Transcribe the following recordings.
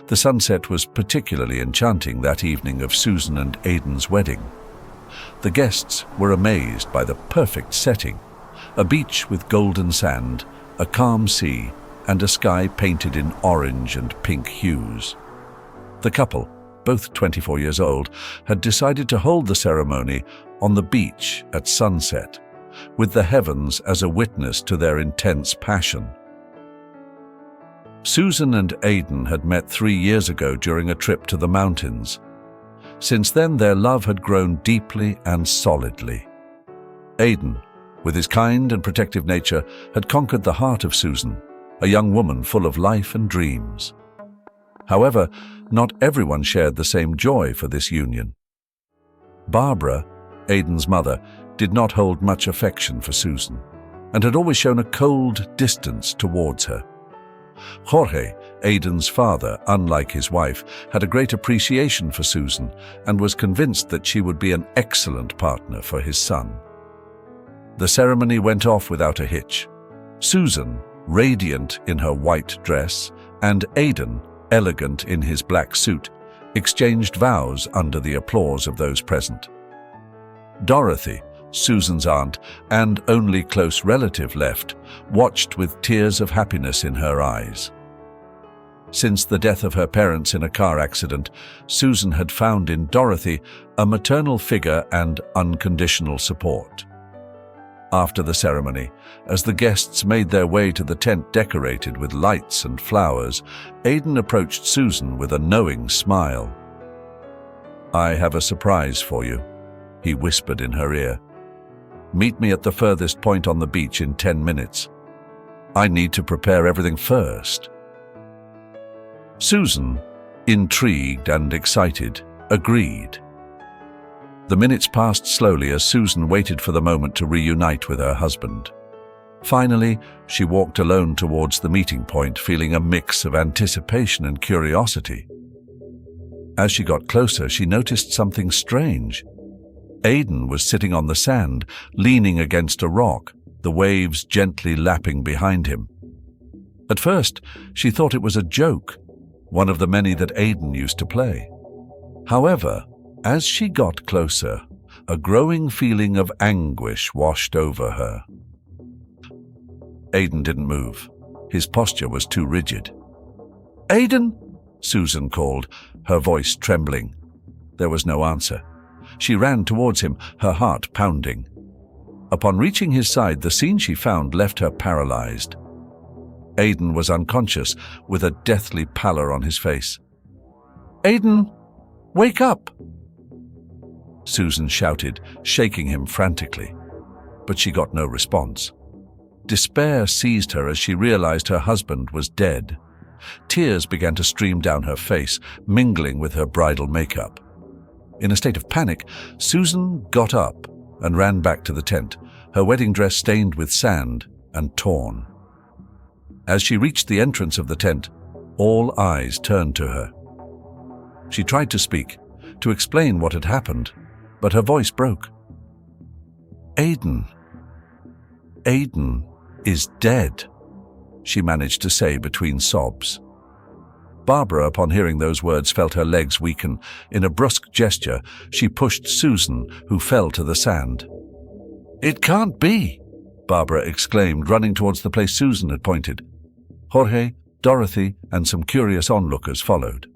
The sunset was particularly enchanting that evening of Susan and Aidan's wedding. The guests were amazed by the perfect setting: a beach with golden sand, a calm sea, and a sky painted in orange and pink hues. The couple, both 24 years old, had decided to hold the ceremony on the beach at sunset, with the heavens as a witness to their intense passion. Susan and Aidan had met 3 years ago during a trip to the mountains. Since then, their love had grown deeply and solidly. Aidan, with his kind and protective nature, had conquered the heart of Susan, a young woman full of life and dreams. However, not everyone shared the same joy for this union. Barbara, Aidan's mother, did not hold much affection for Susan, and had always shown a cold distance towards her. Jorge, Aidan's father, unlike his wife, had a great appreciation for Susan and was convinced that she would be an excellent partner for his son. The ceremony went off without a hitch. Susan, radiant in her white dress, and Aidan, elegant in his black suit, exchanged vows under the applause of those present. Dorothy, Susan's aunt and only close relative left, watched with tears of happiness in her eyes. Since the death of her parents in a car accident, Susan had found in Dorothy a maternal figure and unconditional support. After the ceremony, as the guests made their way to the tent decorated with lights and flowers, Aidan approached Susan with a knowing smile. "I have a surprise for you," he whispered in her ear. "Meet me at the furthest point on the beach in 10 minutes. I need to prepare everything first." Susan, intrigued and excited, agreed. The minutes passed slowly as Susan waited for the moment to reunite with her husband. Finally, she walked alone towards the meeting point, feeling a mix of anticipation and curiosity. As she got closer, she noticed something strange. Aidan was sitting on the sand, leaning against a rock, the waves gently lapping behind him. At first, she thought it was a joke, one of the many that Aidan used to play. However, as she got closer, a growing feeling of anguish washed over her. Aidan didn't move. His posture was too rigid. "Aidan!" Susan called, her voice trembling. There was no answer. She ran towards him, her heart pounding. Upon reaching his side, the scene she found left her paralyzed. Aidan was unconscious, with a deathly pallor on his face. "Aidan, wake up!" Susan shouted, shaking him frantically. But she got no response. Despair seized her as she realized her husband was dead. Tears began to stream down her face, mingling with her bridal makeup. In a state of panic, Susan got up and ran back to the tent, her wedding dress stained with sand and torn. As she reached the entrance of the tent, all eyes turned to her. She tried to speak, to explain what had happened, but her voice broke. "Aidan is dead," she managed to say between sobs. Barbara, upon hearing those words, felt her legs weaken. In a brusque gesture, she pushed Susan, who fell to the sand. "It can't be!" Barbara exclaimed, running towards the place Susan had pointed. Jorge, Dorothy, and some curious onlookers followed.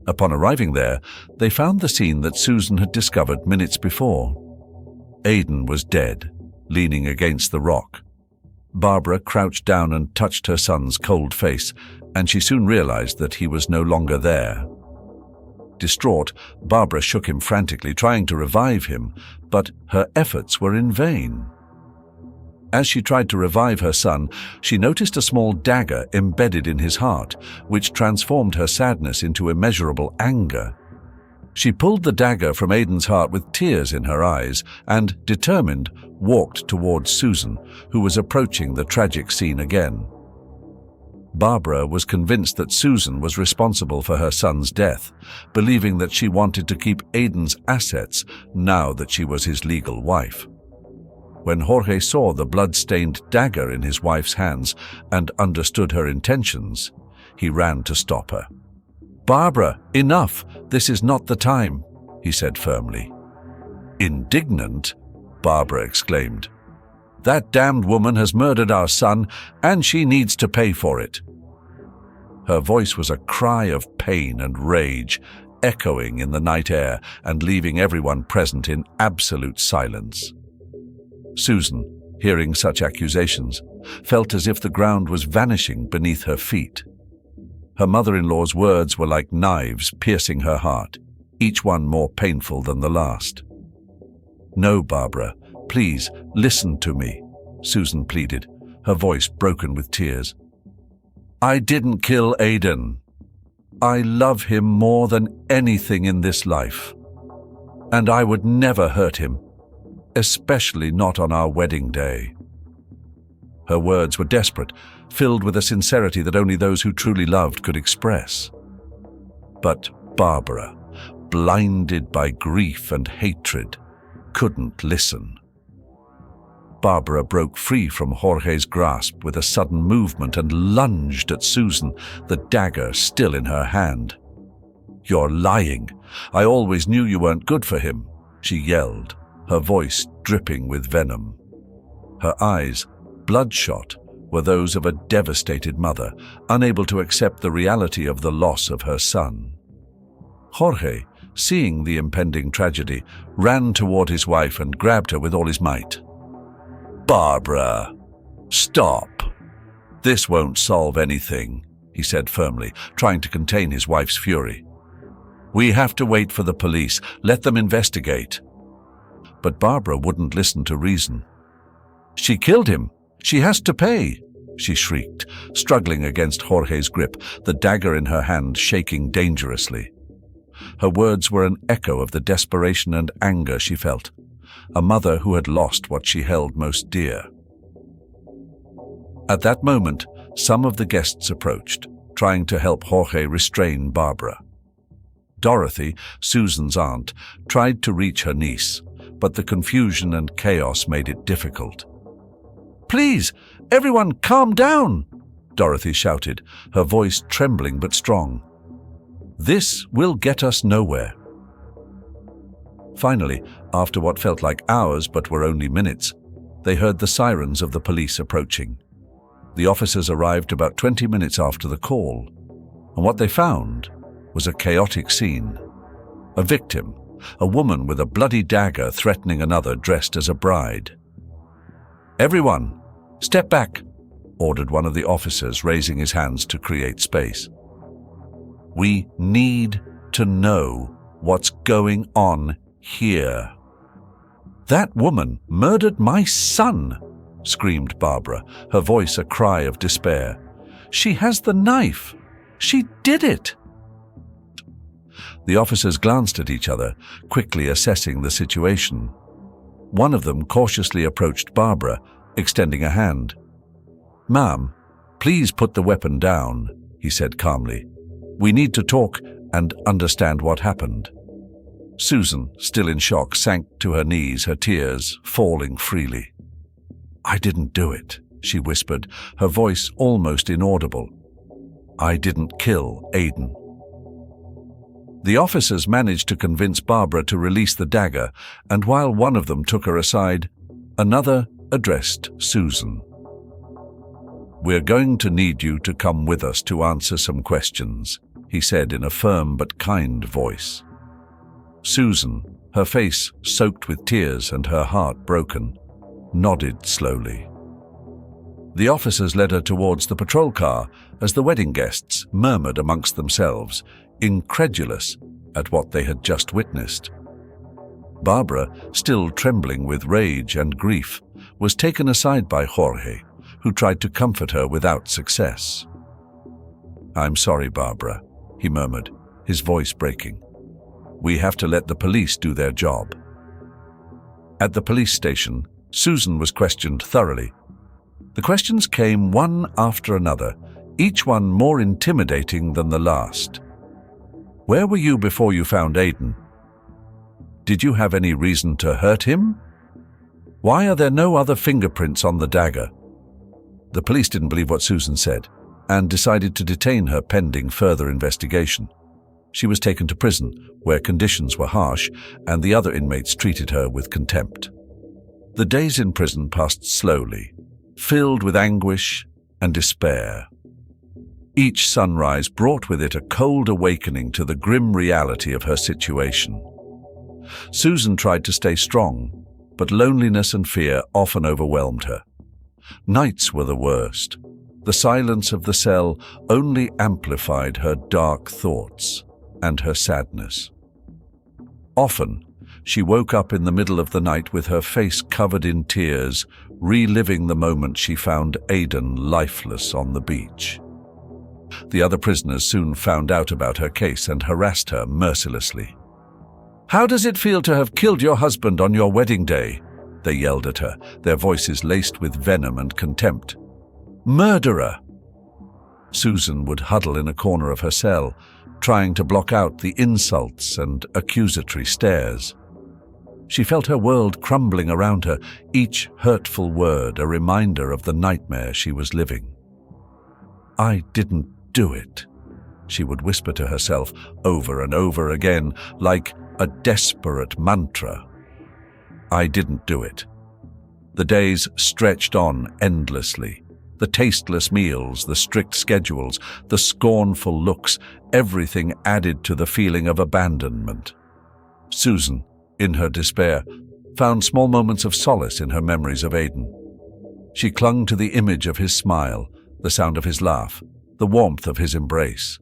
Upon arriving there, they found the scene that Susan had discovered minutes before. Aidan was dead, leaning against the rock. Barbara crouched down and touched her son's cold face, and she soon realized that he was no longer there. Distraught, Barbara shook him frantically, trying to revive him, but her efforts were in vain. As she tried to revive her son, she noticed a small dagger embedded in his heart, which transformed her sadness into immeasurable anger. She pulled the dagger from Aidan's heart with tears in her eyes and, determined, walked towards Susan, who was approaching the tragic scene again. Barbara was convinced that Susan was responsible for her son's death, believing that she wanted to keep Aidan's assets now that she was his legal wife. When Jorge saw the blood-stained dagger in his wife's hands and understood her intentions, he ran to stop her. "Barbara, enough! This is not the time," he said firmly. Indignant, Barbara exclaimed, "That damned woman has murdered our son, and she needs to pay for it." Her voice was a cry of pain and rage, echoing in the night air and leaving everyone present in absolute silence. Susan, hearing such accusations, felt as if the ground was vanishing beneath her feet. Her mother-in-law's words were like knives piercing her heart, each one more painful than the last. "No, Barbara, please, listen to me," Susan pleaded, her voice broken with tears. "I didn't kill Aiden. I love him more than anything in this life. And I would never hurt him, especially not on our wedding day." Her words were desperate, filled with a sincerity that only those who truly loved could express. But Barbara, blinded by grief and hatred, couldn't listen. Barbara broke free from Jorge's grasp with a sudden movement and lunged at Susan, the dagger still in her hand. "You're lying. I always knew you weren't good for him," she yelled, her voice dripping with venom. Her eyes, bloodshot, were those of a devastated mother, unable to accept the reality of the loss of her son. Jorge, seeing the impending tragedy, ran toward his wife and grabbed her with all his might. "Barbara, stop. This won't solve anything," he said firmly, trying to contain his wife's fury. "We have to wait for the police. Let them investigate." But Barbara wouldn't listen to reason. "She killed him. She has to pay," she shrieked, struggling against Jorge's grip, the dagger in her hand shaking dangerously. Her words were an echo of the desperation and anger she felt, a mother who had lost what she held most dear. At that moment, some of the guests approached, trying to help Jorge restrain Barbara. Dorothy, Susan's aunt, tried to reach her niece, but the confusion and chaos made it difficult. "Please, everyone calm down," Dorothy shouted, her voice trembling but strong. "This will get us nowhere." Finally, after what felt like hours but were only minutes, they heard the sirens of the police approaching. The officers arrived about 20 minutes after the call, and what they found was a chaotic scene. A victim, a woman with a bloody dagger threatening another dressed as a bride. "Everyone, step back," ordered one of the officers, raising his hands to create space. "We need to know what's going on here." "That woman murdered my son," screamed Barbara, her voice a cry of despair. "She has the knife. She did it." The officers glanced at each other, quickly assessing the situation. One of them cautiously approached Barbara, extending a hand. "Ma'am, please put the weapon down," he said calmly. "We need to talk and understand what happened." Susan, still in shock, sank to her knees, her tears falling freely. "I didn't do it," she whispered, her voice almost inaudible. "I didn't kill Aiden." The officers managed to convince Barbara to release the dagger, and while one of them took her aside, another addressed Susan. "We're going to need you to come with us to answer some questions," he said in a firm but kind voice. Susan, her face soaked with tears and her heart broken, nodded slowly. The officers led her towards the patrol car as the wedding guests murmured amongst themselves, incredulous at what they had just witnessed. Barbara, still trembling with rage and grief, was taken aside by Jorge, who tried to comfort her without success. "I'm sorry, Barbara," he murmured, his voice breaking. "We have to let the police do their job." At the police station, Susan was questioned thoroughly. The questions came one after another, each one more intimidating than the last. "Where were you before you found Aiden? Did you have any reason to hurt him? Why are there no other fingerprints on the dagger?" The police didn't believe what Susan said and decided to detain her pending further investigation. She was taken to prison, where conditions were harsh, and the other inmates treated her with contempt. The days in prison passed slowly, filled with anguish and despair. Each sunrise brought with it a cold awakening to the grim reality of her situation. Susan tried to stay strong, but loneliness and fear often overwhelmed her. Nights were the worst. The silence of the cell only amplified her dark thoughts and her sadness. Often, she woke up in the middle of the night with her face covered in tears, reliving the moment she found Aidan lifeless on the beach. The other prisoners soon found out about her case and harassed her mercilessly. "How does it feel to have killed your husband on your wedding day?" they yelled at her, their voices laced with venom and contempt. "Murderer!" Susan would huddle in a corner of her cell, trying to block out the insults and accusatory stares. She felt her world crumbling around her, each hurtful word a reminder of the nightmare she was living. "I didn't do it," she would whisper to herself over and over again, like a desperate mantra. I didn't do it. The days stretched on endlessly. The tasteless meals, the strict schedules, the scornful looks, everything added to the feeling of abandonment. Susan, in her despair, found small moments of solace in her memories of Aidan. She clung to the image of his smile, the sound of his laugh, the warmth of his embrace.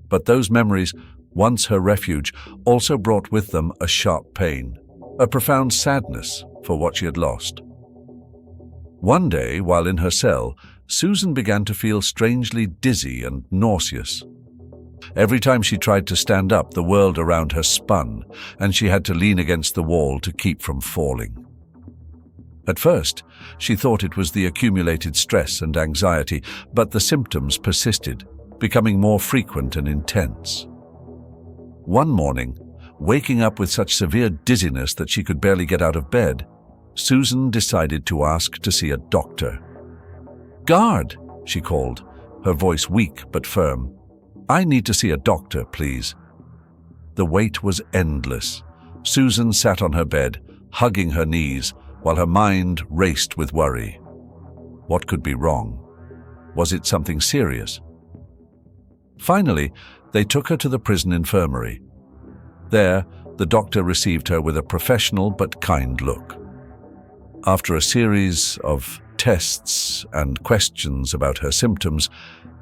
But those memories, once her refuge, also brought with them a sharp pain, a profound sadness for what she had lost. One day, while in her cell, Susan began to feel strangely dizzy and nauseous. Every time she tried to stand up, the world around her spun, and she had to lean against the wall to keep from falling. At first, she thought it was the accumulated stress and anxiety, but the symptoms persisted, becoming more frequent and intense. One morning, waking up with such severe dizziness that she could barely get out of bed, Susan decided to ask to see a doctor. "Guard," she called, her voice weak but firm. "I need to see a doctor, please." The wait was endless. Susan sat on her bed, hugging her knees, while her mind raced with worry. What could be wrong? Was it something serious? Finally, they took her to the prison infirmary. There, the doctor received her with a professional but kind look. After a series of tests and questions about her symptoms,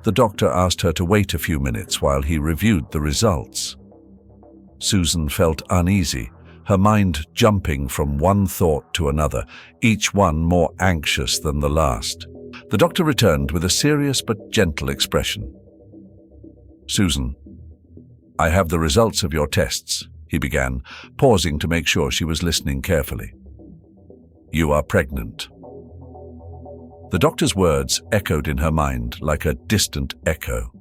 the doctor asked her to wait a few minutes while he reviewed the results. Susan felt uneasy, her mind jumping from one thought to another, each one more anxious than the last. The doctor returned with a serious but gentle expression. "Susan, I have the results of your tests," he began, pausing to make sure she was listening carefully. "You are pregnant." The doctor's words echoed in her mind like a distant echo.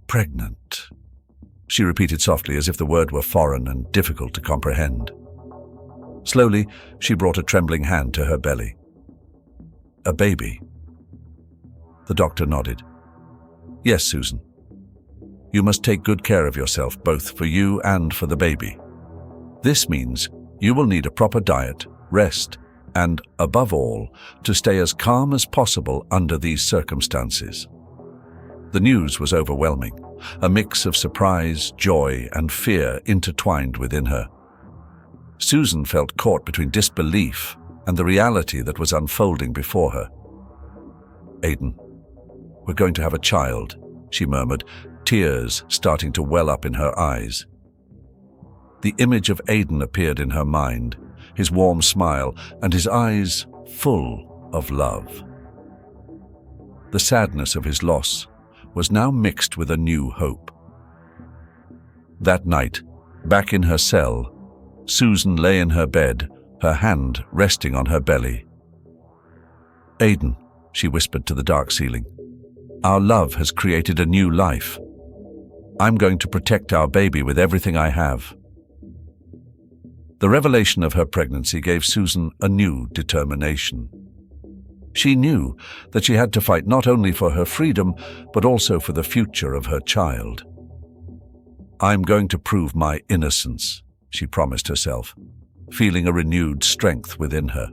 "Pregnant," she repeated softly, as if the word were foreign and difficult to comprehend. Slowly, she brought a trembling hand to her belly. "A baby?" The doctor nodded. "Yes, Susan. You must take good care of yourself, both for you and for the baby. This means you will need a proper diet, rest, and, above all, to stay as calm as possible under these circumstances." The news was overwhelming, a mix of surprise, joy, and fear intertwined within her. Susan felt caught between disbelief and the reality that was unfolding before her. "Aidan, we're going to have a child," she murmured, tears starting to well up in her eyes. The image of Aidan appeared in her mind, his warm smile and his eyes full of love. The sadness of his loss was now mixed with a new hope. That night, back in her cell, Susan lay in her bed, her hand resting on her belly. "Aidan," she whispered to the dark ceiling, "our love has created a new life. I'm going to protect our baby with everything I have." The revelation of her pregnancy gave Susan a new determination. She knew that she had to fight not only for her freedom, but also for the future of her child. I'm going to prove my innocence, she promised herself, feeling a renewed strength within her.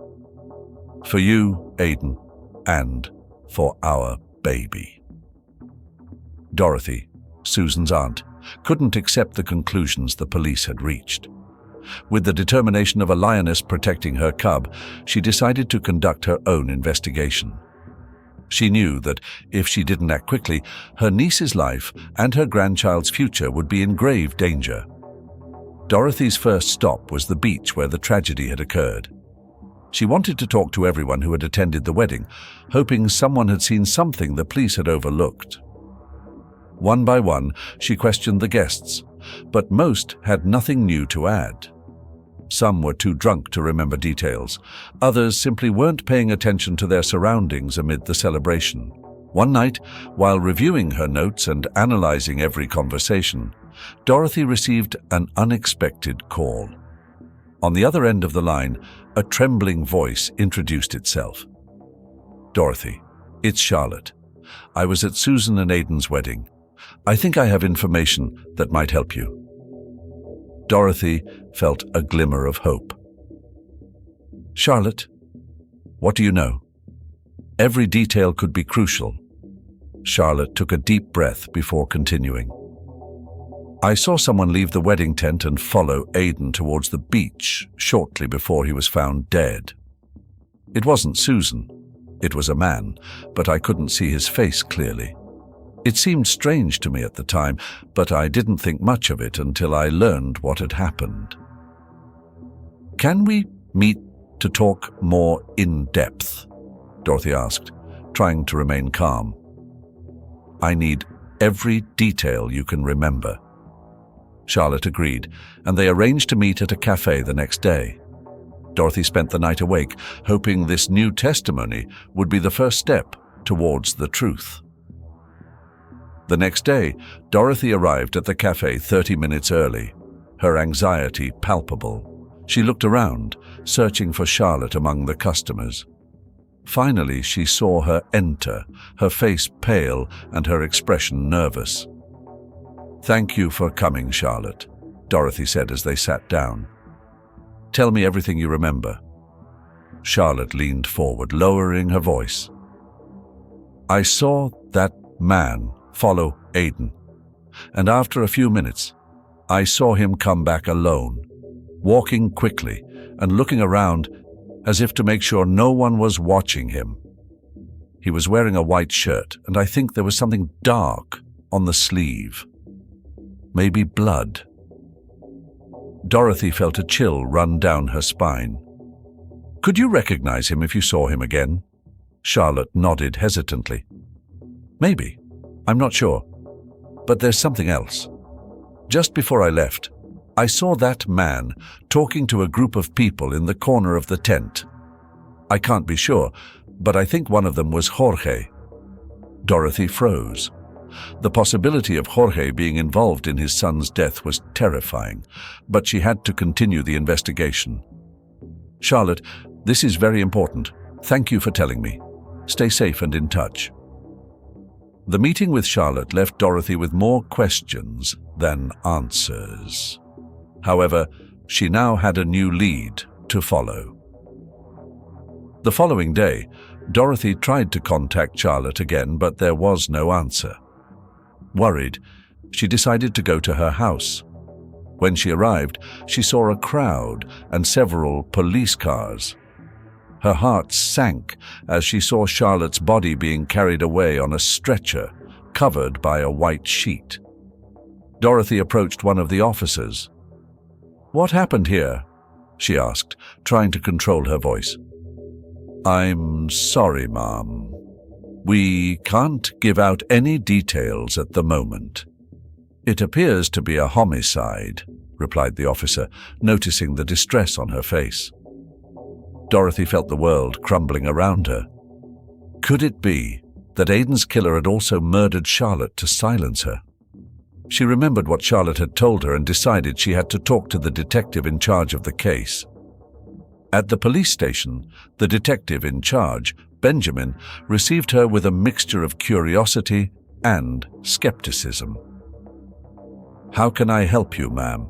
For you, Aiden, and for our baby. Dorothy, Susan's aunt, couldn't accept the conclusions the police had reached. With the determination of a lioness protecting her cub, she decided to conduct her own investigation. She knew that if she didn't act quickly, her niece's life and her grandchild's future would be in grave danger. Dorothy's first stop was the beach where the tragedy had occurred. She wanted to talk to everyone who had attended the wedding, hoping someone had seen something the police had overlooked. One by one, she questioned the guests, but most had nothing new to add. Some were too drunk to remember details. Others simply weren't paying attention to their surroundings amid the celebration. One night, while reviewing her notes and analyzing every conversation, Dorothy received an unexpected call. On the other end of the line, a trembling voice introduced itself. "Dorothy, it's Charlotte. I was at Susan and Aiden's wedding. I think I have information that might help you." Dorothy felt a glimmer of hope. "Charlotte, what do you know?" Every detail could be crucial. Charlotte took a deep breath before continuing. "I saw someone leave the wedding tent and follow Aiden towards the beach shortly before he was found dead. It wasn't Susan. It was a man, but I couldn't see his face clearly. It seemed strange to me at the time, but I didn't think much of it until I learned what had happened." "Can we meet to talk more in depth?" Dorothy asked, trying to remain calm. "I need every detail you can remember." Charlotte agreed, and they arranged to meet at a cafe the next day. Dorothy spent the night awake, hoping this new testimony would be the first step towards the truth. The next day, Dorothy arrived at the cafe 30 minutes early, her anxiety palpable. She looked around, searching for Charlotte among the customers. Finally, she saw her enter, her face pale and her expression nervous. "Thank you for coming, Charlotte," Dorothy said as they sat down. "Tell me everything you remember." Charlotte leaned forward, lowering her voice. "I saw that man follow Aiden, and after a few minutes, I saw him come back alone, walking quickly and looking around as if to make sure no one was watching him. He was wearing a white shirt, and I think there was something dark on the sleeve. Maybe blood." Dorothy felt a chill run down her spine. "Could you recognize him if you saw him again?" Charlotte nodded hesitantly. "Maybe. I'm not sure. But there's something else. Just before I left, I saw that man talking to a group of people in the corner of the tent. I can't be sure, but I think one of them was Jorge." Dorothy froze. The possibility of Jorge being involved in his son's death was terrifying, but she had to continue the investigation. "Charlotte, this is very important. Thank you for telling me. Stay safe and in touch." The meeting with Charlotte left Dorothy with more questions than answers. However, she now had a new lead to follow. The following day, Dorothy tried to contact Charlotte again, but there was no answer. Worried, she decided to go to her house. When she arrived, she saw a crowd and several police cars. Her heart sank as she saw Charlotte's body being carried away on a stretcher, covered by a white sheet. Dorothy approached one of the officers. "What happened here?" she asked, trying to control her voice. "I'm sorry, Ma'am. We can't give out any details at the moment." "It appears to be a homicide," replied the officer, noticing the distress on her face. Dorothy felt the world crumbling around her. Could it be that Aiden's killer had also murdered Charlotte to silence her? She remembered what Charlotte had told her and decided she had to talk to the detective in charge of the case. At the police station, the detective in charge, Benjamin, received her with a mixture of curiosity and skepticism. "How can I help you, ma'am?"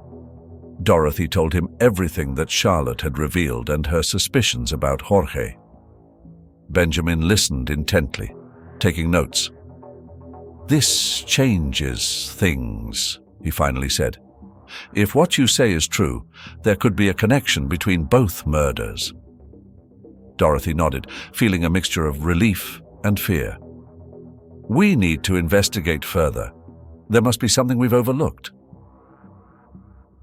Dorothy told him everything that Charlotte had revealed and her suspicions about Jorge. Benjamin listened intently, taking notes. "This changes things," he finally said. "If what you say is true, there could be a connection between both murders." Dorothy nodded, feeling a mixture of relief and fear. "We need to investigate further. There must be something we've overlooked."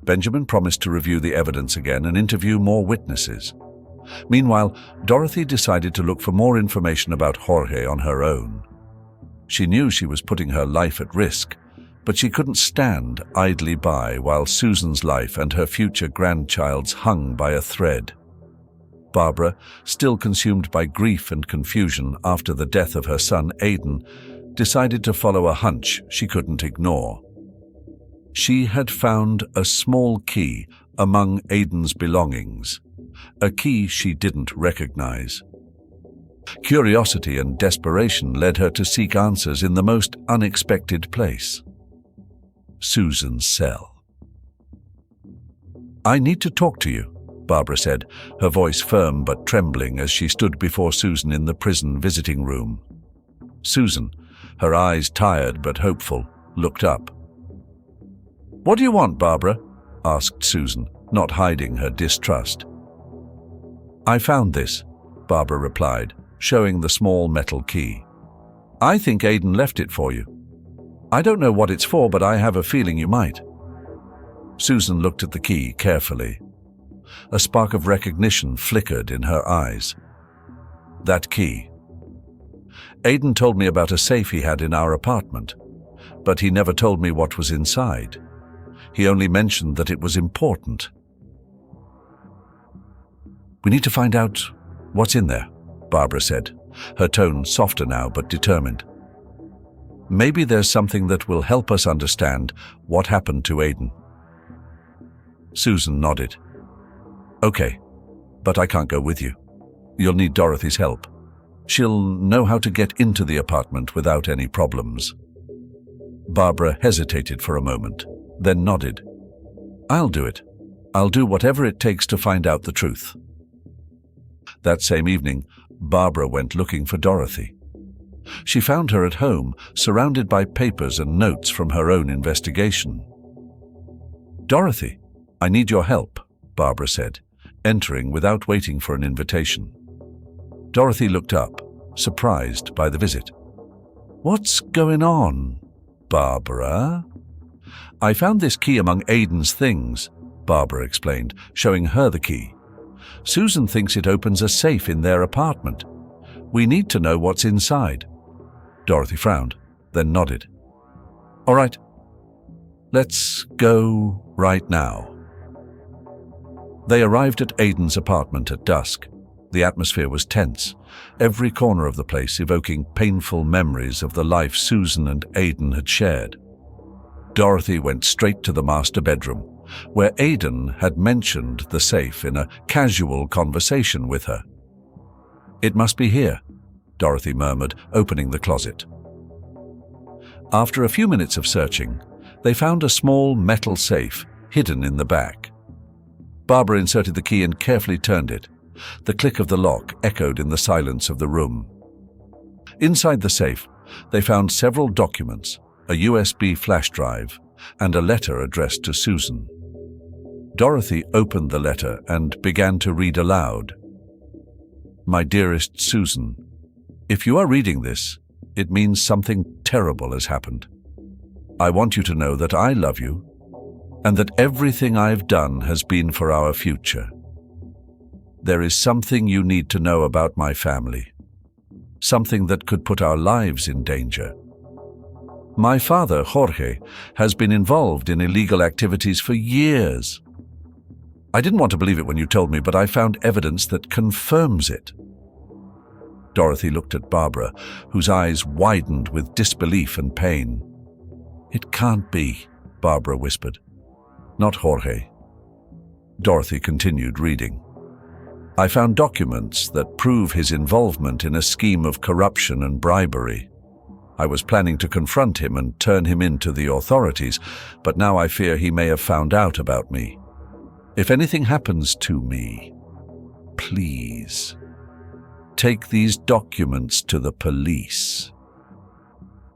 Benjamin promised to review the evidence again and interview more witnesses. Meanwhile, Dorothy decided to look for more information about Jorge on her own. She knew she was putting her life at risk, but she couldn't stand idly by while Susan's life and her future grandchild's hung by a thread. Barbara, still consumed by grief and confusion after the death of her son Aidan, decided to follow a hunch she couldn't ignore. She had found a small key among Aidan's belongings, a key she didn't recognize. Curiosity and desperation led her to seek answers in the most unexpected place: Susan's cell. "I need to talk to you," Barbara said, her voice firm but trembling as she stood before Susan in the prison visiting room. Susan, her eyes tired but hopeful, looked up. "What do you want, Barbara?" asked Susan, not hiding her distrust. "I found this," Barbara replied, showing the small metal key. "I think Aidan left it for you. I don't know what it's for, but I have a feeling you might." Susan looked at the key carefully. A spark of recognition flickered in her eyes. "That key. Aidan told me about a safe he had in our apartment, but he never told me what was inside. He only mentioned that it was important." "We need to find out what's in there," Barbara said, her tone softer now but determined. "Maybe there's something that will help us understand what happened to Aidan." Susan nodded. "Okay, but I can't go with you. You'll need Dorothy's help. She'll know how to get into the apartment without any problems." Barbara hesitated for a moment, then nodded. "I'll do it. I'll do whatever it takes to find out the truth." That same evening, Barbara went looking for Dorothy. She found her at home, surrounded by papers and notes from her own investigation. "Dorothy, I need your help," Barbara said, entering without waiting for an invitation. Dorothy looked up, surprised by the visit. "What's going on, Barbara?" "I found this key among Aidan's things," Barbara explained, showing her the key. "Susan thinks it opens a safe in their apartment. We need to know what's inside." Dorothy frowned, then nodded. "All right. Let's go right now." They arrived at Aidan's apartment at dusk. The atmosphere was tense, every corner of the place evoking painful memories of the life Susan and Aidan had shared. Dorothy went straight to the master bedroom, where Aidan had mentioned the safe in a casual conversation with her. "It must be here," Dorothy murmured, opening the closet. After a few minutes of searching, they found a small metal safe hidden in the back. Barbara inserted the key and carefully turned it. The click of the lock echoed in the silence of the room. Inside the safe, they found several documents, a USB flash drive, and a letter addressed to Susan. Dorothy opened the letter and began to read aloud. "My dearest Susan, if you are reading this, it means something terrible has happened. I want you to know that I love you and that everything I've done has been for our future. There is something you need to know about my family, something that could put our lives in danger. My father, Jorge, has been involved in illegal activities for years. I didn't want to believe it when you told me, but I found evidence that confirms it." Dorothy looked at Barbara, whose eyes widened with disbelief and pain. "It can't be," Barbara whispered. "Not Jorge." Dorothy continued reading. "I found documents that prove his involvement in a scheme of corruption and bribery. I was planning to confront him and turn him in to the authorities, but now I fear he may have found out about me. If anything happens to me, please, take these documents to the police.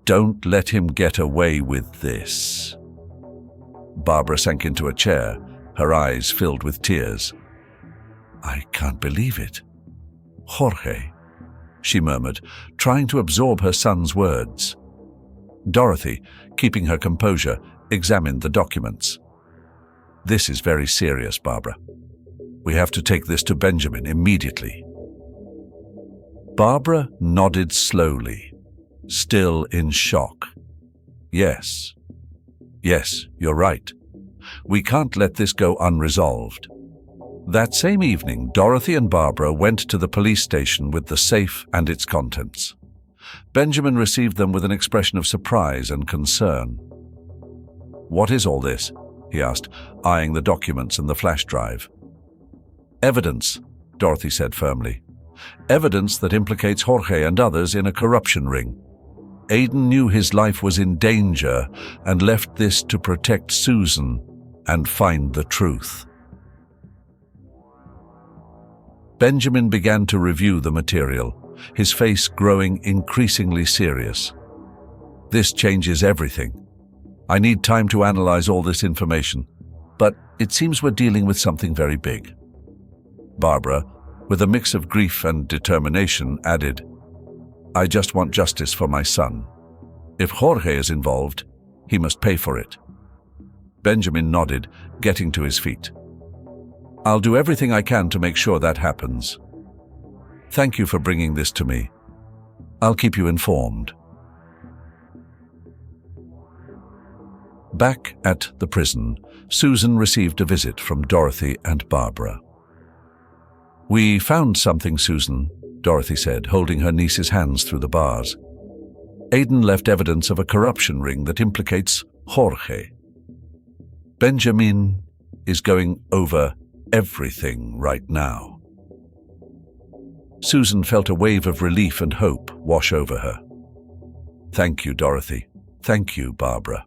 Don't let him get away with this." Barbara sank into a chair, her eyes filled with tears. "I can't believe it. Jorge," she murmured, trying to absorb her son's words. Dorothy, keeping her composure, examined the documents. "This is very serious, Barbara. We have to take this to Benjamin immediately." Barbara nodded slowly, still in shock. Yes, you're right. We can't let this go unresolved." That same evening, Dorothy and Barbara went to the police station with the safe and its contents. Benjamin received them with an expression of surprise and concern. "What is all this?" he asked, eyeing the documents and the flash drive. "Evidence," Dorothy said firmly. "Evidence that implicates Jorge and others in a corruption ring. Aiden knew his life was in danger and left this to protect Susan and find the truth." Benjamin began to review the material, his face growing increasingly serious. "This changes everything. I need time to analyze all this information, but it seems we're dealing with something very big." Barbara, with a mix of grief and determination, added, "I just want justice for my son. If Jorge is involved, he must pay for it." Benjamin nodded, getting to his feet. "I'll do everything I can to make sure that happens. Thank you for bringing this to me. I'll keep you informed." Back at the prison, Susan received a visit from Dorothy and Barbara. "We found something, Susan," Dorothy said, holding her niece's hands through the bars. "Aiden left evidence of a corruption ring that implicates Jorge. Benjamin is going over everything right now." Susan felt a wave of relief and hope wash over her. "Thank you, Dorothy. Thank you, Barbara.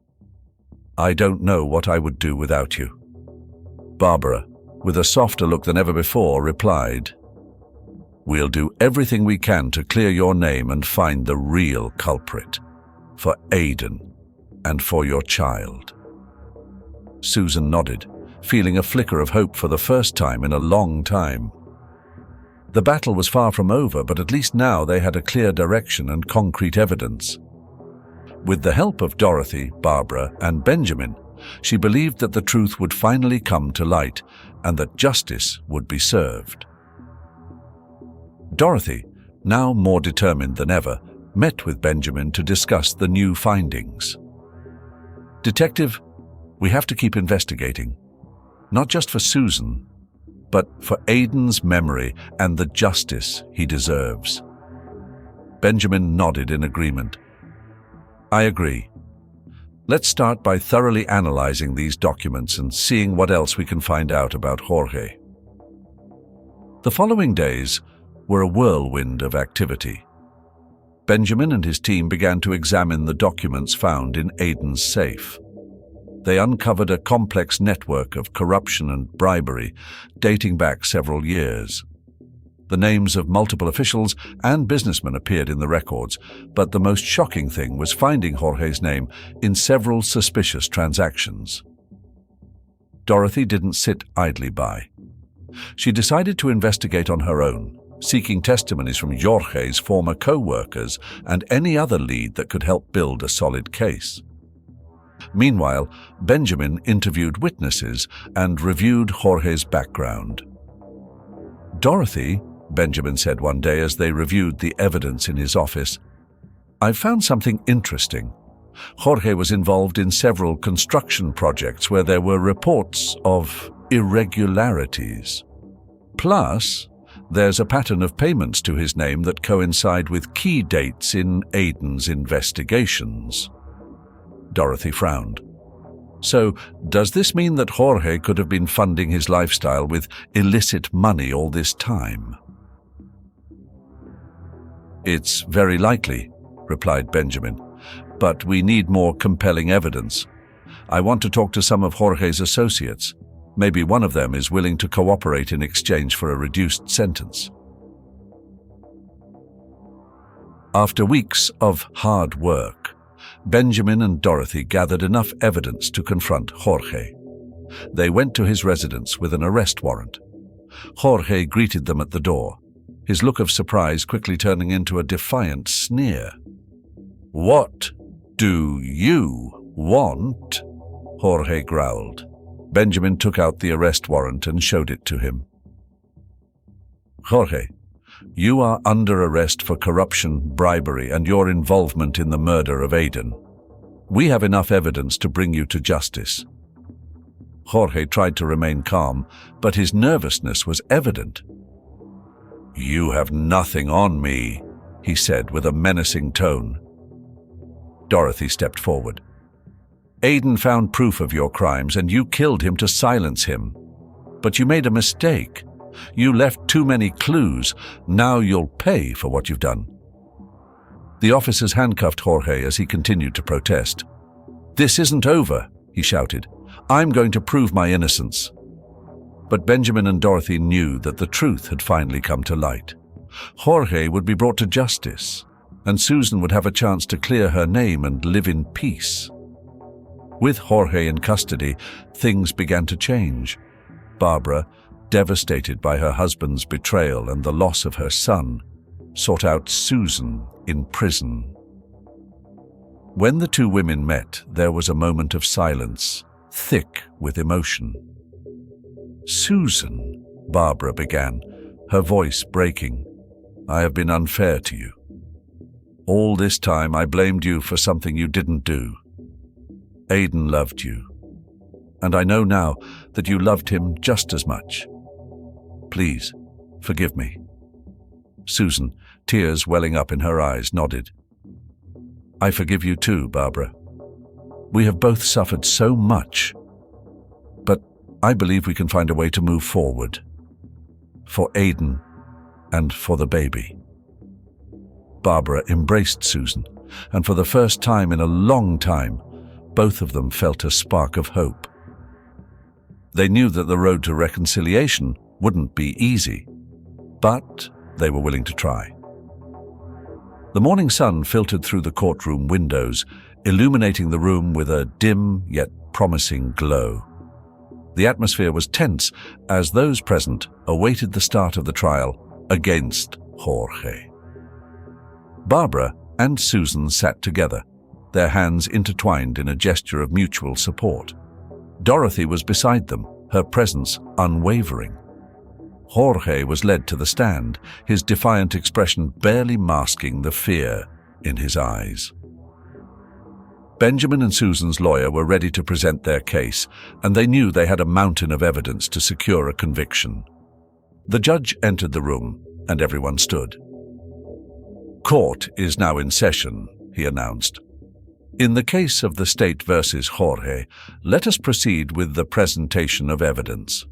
I don't know what I would do without you." Barbara, with a softer look than ever before, replied, "We'll do everything we can to clear your name and find the real culprit, for Aiden and for your child." Susan nodded, feeling a flicker of hope for the first time in a long time. The battle was far from over, but at least now they had a clear direction and concrete evidence. With the help of Dorothy, Barbara, and Benjamin, she believed that the truth would finally come to light and that justice would be served. Dorothy, now more determined than ever, met with Benjamin to discuss the new findings. "Detective, we have to keep investigating, not just for Susan, but for Aiden's memory and the justice he deserves." Benjamin nodded in agreement. "I agree. Let's start by thoroughly analyzing these documents and seeing what else we can find out about Jorge." The following days were a whirlwind of activity. Benjamin and his team began to examine the documents found in Aiden's safe. They uncovered a complex network of corruption and bribery dating back several years. The names of multiple officials and businessmen appeared in the records, but the most shocking thing was finding Jorge's name in several suspicious transactions. Dorothy didn't sit idly by. She decided to investigate on her own, seeking testimonies from Jorge's former co-workers and any other lead that could help build a solid case. Meanwhile, Benjamin interviewed witnesses and reviewed Jorge's background. "Dorothy," Benjamin said one day as they reviewed the evidence in his office, "I've found something interesting. Jorge was involved in several construction projects where there were reports of irregularities. Plus, there's a pattern of payments to his name that coincide with key dates in Aiden's investigations." Dorothy frowned. "So, does this mean that Jorge could have been funding his lifestyle with illicit money all this time?" "It's very likely," replied Benjamin, but we need more compelling evidence. I want to talk to some of Jorge's associates. Maybe one of them is willing to cooperate in exchange for a reduced sentence. After weeks of hard work, Benjamin and Dorothy gathered enough evidence to confront Jorge. They went to his residence with an arrest warrant. Jorge greeted them at the door, his look of surprise quickly turning into a defiant sneer. "What do you want?" Jorge growled. Benjamin took out the arrest warrant and showed it to him. "Jorge, you are under arrest for corruption, bribery, and your involvement in the murder of Aiden. We have enough evidence to bring you to justice." Jorge tried to remain calm, but his nervousness was evident. "You have nothing on me," he said with a menacing tone. Dorothy stepped forward. "Aiden found proof of your crimes and you killed him to silence him. But you made a mistake. You left too many clues. Now you'll pay for what you've done." The officers handcuffed Jorge as he continued to protest. "This isn't over," he shouted. "I'm going to prove my innocence." But Benjamin and Dorothy knew that the truth had finally come to light. Jorge would be brought to justice, and Susan would have a chance to clear her name and live in peace. With Jorge in custody, things began to change. Barbara, devastated by her husband's betrayal and the loss of her son, sought out Susan in prison. When the two women met, there was a moment of silence, thick with emotion. "Susan," Barbara began, her voice breaking, "I have been unfair to you. All this time I blamed you for something you didn't do. Aiden loved you, and I know now that you loved him just as much. Please, forgive me." Susan, tears welling up in her eyes, nodded. "I forgive you too, Barbara. We have both suffered so much, but I believe we can find a way to move forward. For Aiden and for the baby." Barbara embraced Susan, and for the first time in a long time, both of them felt a spark of hope. They knew that the road to reconciliation wouldn't be easy, but they were willing to try. The morning sun filtered through the courtroom windows, illuminating the room with a dim yet promising glow. The atmosphere was tense as those present awaited the start of the trial against Jorge. Barbara and Susan sat together, their hands intertwined in a gesture of mutual support. Dorothy was beside them, her presence unwavering. Jorge was led to the stand, his defiant expression barely masking the fear in his eyes. Benjamin and Susan's lawyer were ready to present their case, and they knew they had a mountain of evidence to secure a conviction. The judge entered the room, and everyone stood. "Court is now in session," he announced. "In the case of the state versus Jorge, let us proceed with the presentation of evidence."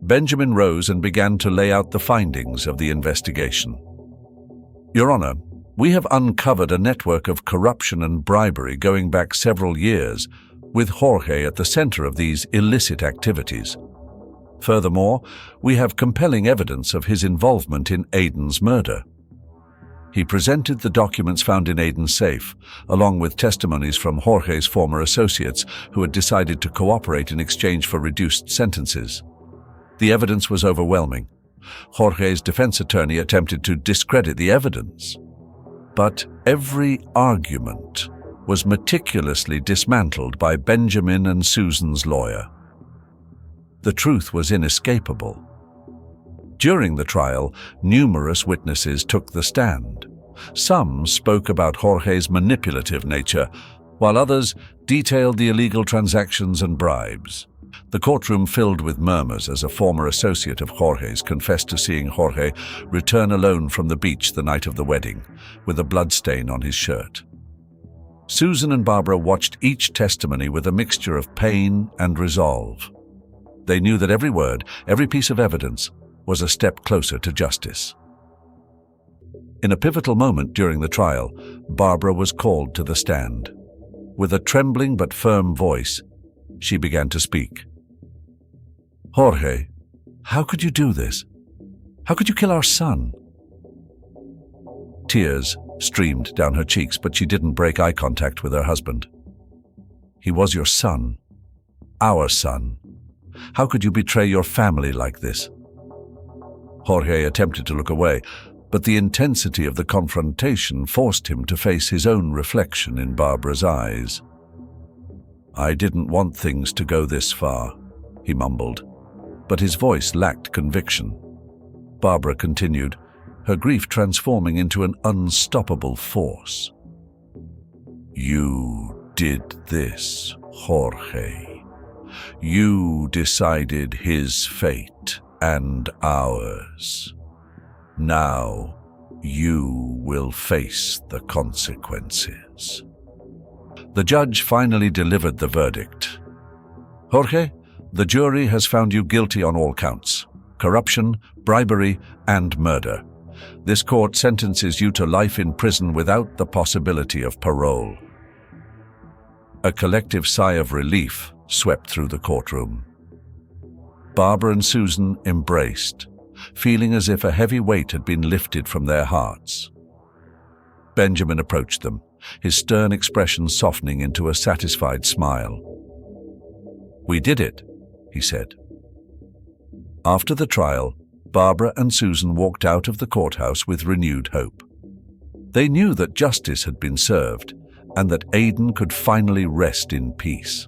Benjamin rose and began to lay out the findings of the investigation. "Your Honor, we have uncovered a network of corruption and bribery going back several years, with Jorge at the center of these illicit activities. Furthermore, we have compelling evidence of his involvement in Aiden's murder." He presented the documents found in Aiden's safe, along with testimonies from Jorge's former associates who had decided to cooperate in exchange for reduced sentences. The evidence was overwhelming. Jorge's defense attorney attempted to discredit the evidence, but every argument was meticulously dismantled by Benjamin and Susan's lawyer. The truth was inescapable. During the trial, numerous witnesses took the stand. Some spoke about Jorge's manipulative nature, while others detailed the illegal transactions and bribes. The courtroom filled with murmurs as a former associate of Jorge's confessed to seeing Jorge return alone from the beach the night of the wedding, with a bloodstain on his shirt. Susan and Barbara watched each testimony with a mixture of pain and resolve. They knew that every word, every piece of evidence, was a step closer to justice. In a pivotal moment during the trial, Barbara was called to the stand. With a trembling but firm voice, she began to speak. "Jorge, how could you do this? How could you kill our son?" Tears streamed down her cheeks, but she didn't break eye contact with her husband. "He was your son. Our son. How could you betray your family like this?" Jorge attempted to look away, but the intensity of the confrontation forced him to face his own reflection in Barbara's eyes. "I didn't want things to go this far," he mumbled, but his voice lacked conviction. Barbara continued, her grief transforming into an unstoppable force. "You did this, Jorge. You decided his fate and ours. Now you will face the consequences." The judge finally delivered the verdict. "Jorge, the jury has found you guilty on all counts: corruption, bribery, and murder. This court sentences you to life in prison without the possibility of parole." A collective sigh of relief swept through the courtroom. Barbara and Susan embraced, feeling as if a heavy weight had been lifted from their hearts. Benjamin approached them, his stern expression softening into a satisfied smile. "We did it," he said. After the trial, Barbara and Susan walked out of the courthouse with renewed hope. They knew that justice had been served and that Aiden could finally rest in peace.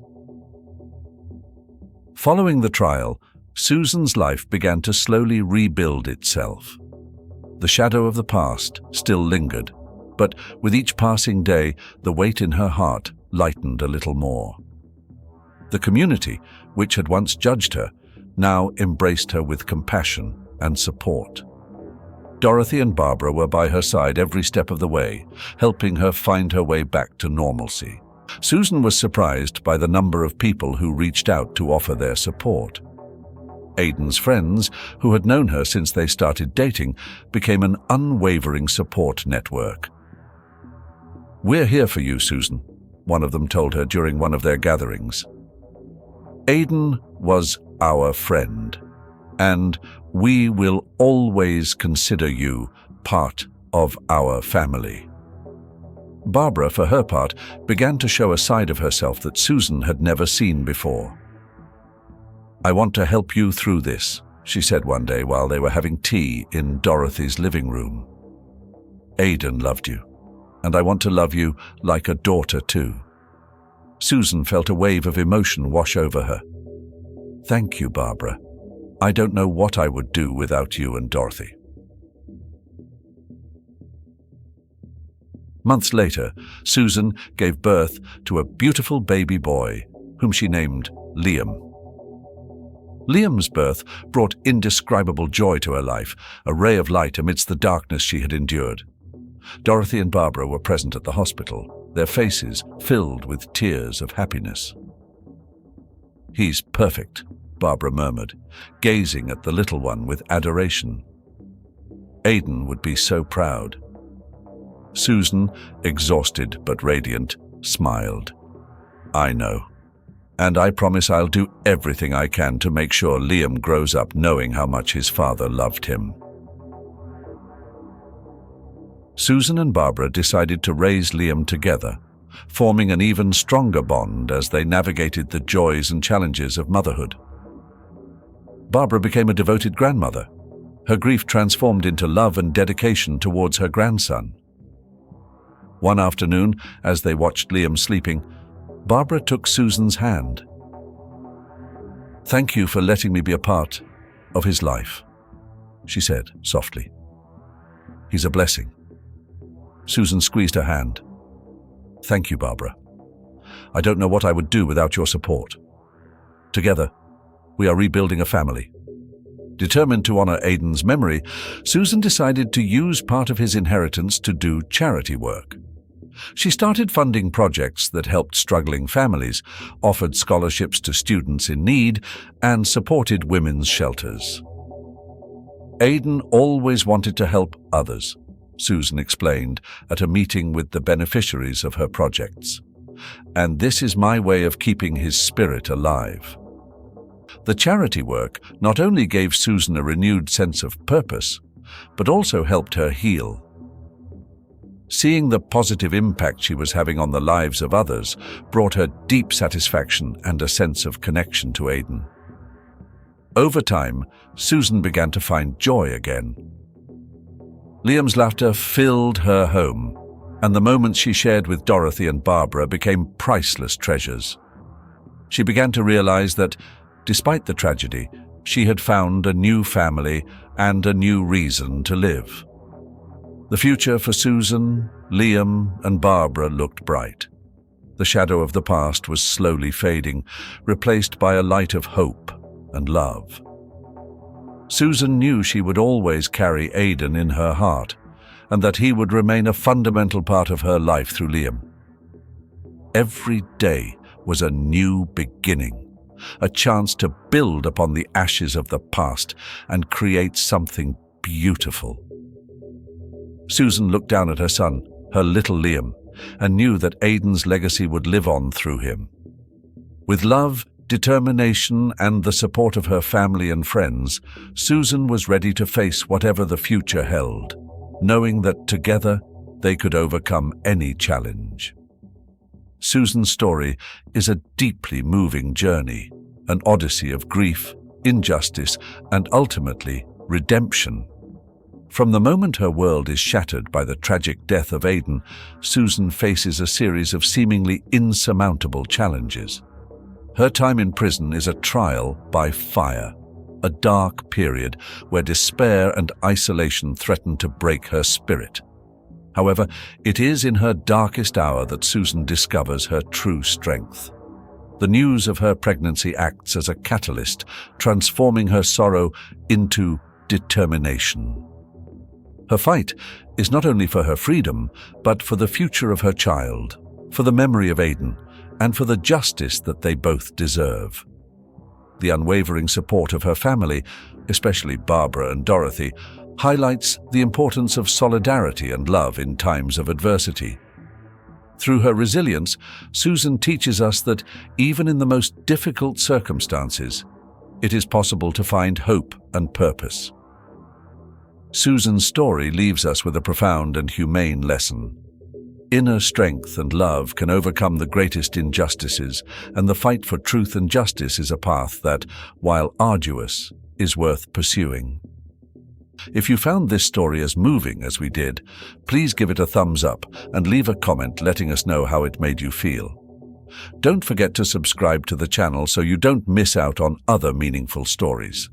Following the trial, Susan's life began to slowly rebuild itself. The shadow of the past still lingered, but with each passing day, the weight in her heart lightened a little more. The community, which had once judged her, now embraced her with compassion and support. Dorothy and Barbara were by her side every step of the way, helping her find her way back to normalcy. Susan was surprised by the number of people who reached out to offer their support. Aiden's friends, who had known her since they started dating, became an unwavering support network. "We're here for you, Susan," one of them told her during one of their gatherings. "Aiden was our friend, and we will always consider you part of our family." Barbara, for her part, began to show a side of herself that Susan had never seen before. "I want to help you through this," she said one day while they were having tea in Dorothy's living room. "Aiden loved you, and I want to love you like a daughter too." Susan felt a wave of emotion wash over her. "Thank you, Barbara. I don't know what I would do without you and Dorothy." Months later, Susan gave birth to a beautiful baby boy, whom she named Liam. Liam's birth brought indescribable joy to her life, a ray of light amidst the darkness she had endured. Dorothy and Barbara were present at the hospital, their faces filled with tears of happiness. "He's perfect," Barbara murmured, gazing at the little one with adoration. "Aiden would be so proud." Susan, exhausted but radiant, smiled. "I know. And I promise I'll do everything I can to make sure Liam grows up knowing how much his father loved him." Susan and Barbara decided to raise Liam together, forming an even stronger bond as they navigated the joys and challenges of motherhood. Barbara became a devoted grandmother. Her grief transformed into love and dedication towards her grandson. One afternoon, as they watched Liam sleeping, Barbara took Susan's hand. "Thank you for letting me be a part of his life," she said softly. "He's a blessing." Susan squeezed her hand. "Thank you, Barbara. I don't know what I would do without your support. Together, we are rebuilding a family." Determined to honor Aiden's memory, Susan decided to use part of his inheritance to do charity work. She started funding projects that helped struggling families, offered scholarships to students in need, and supported women's shelters. Aiden always wanted to help others, Susan explained at a meeting with the beneficiaries of her projects. "And this is my way of keeping his spirit alive." The charity work not only gave Susan a renewed sense of purpose, but also helped her heal. Seeing the positive impact she was having on the lives of others brought her deep satisfaction and a sense of connection to Aidan. Over time, Susan began to find joy again. Liam's laughter filled her home, and the moments she shared with Dorothy and Barbara became priceless treasures. She began to realize that, despite the tragedy, she had found a new family and a new reason to live. The future for Susan, Liam, and Barbara looked bright. The shadow of the past was slowly fading, replaced by a light of hope and love. Susan knew she would always carry Aidan in her heart, and that he would remain a fundamental part of her life through Liam. Every day was a new beginning, a chance to build upon the ashes of the past and create something beautiful. Susan looked down at her son, her little Liam, and knew that Aidan's legacy would live on through him. With love, determination, and the support of her family and friends, Susan was ready to face whatever the future held, knowing that together they could overcome any challenge. Susan's story is a deeply moving journey, an odyssey of grief, injustice, and ultimately redemption. From the moment her world is shattered by the tragic death of Aidan, Susan faces a series of seemingly insurmountable challenges. Her time in prison is a trial by fire, a dark period where despair and isolation threaten to break her spirit. However, it is in her darkest hour that Susan discovers her true strength. The news of her pregnancy acts as a catalyst, transforming her sorrow into determination. Her fight is not only for her freedom, but for the future of her child, for the memory of Aidan, and for the justice that they both deserve. The unwavering support of her family, especially Barbara and Dorothy, highlights the importance of solidarity and love in times of adversity. Through her resilience, Susan teaches us that even in the most difficult circumstances, it is possible to find hope and purpose. Susan's story leaves us with a profound and humane lesson. Inner strength and love can overcome the greatest injustices, and the fight for truth and justice is a path that, while arduous, is worth pursuing. If you found this story as moving as we did, please give it a thumbs up and leave a comment letting us know how it made you feel. Don't forget to subscribe to the channel so you don't miss out on other meaningful stories.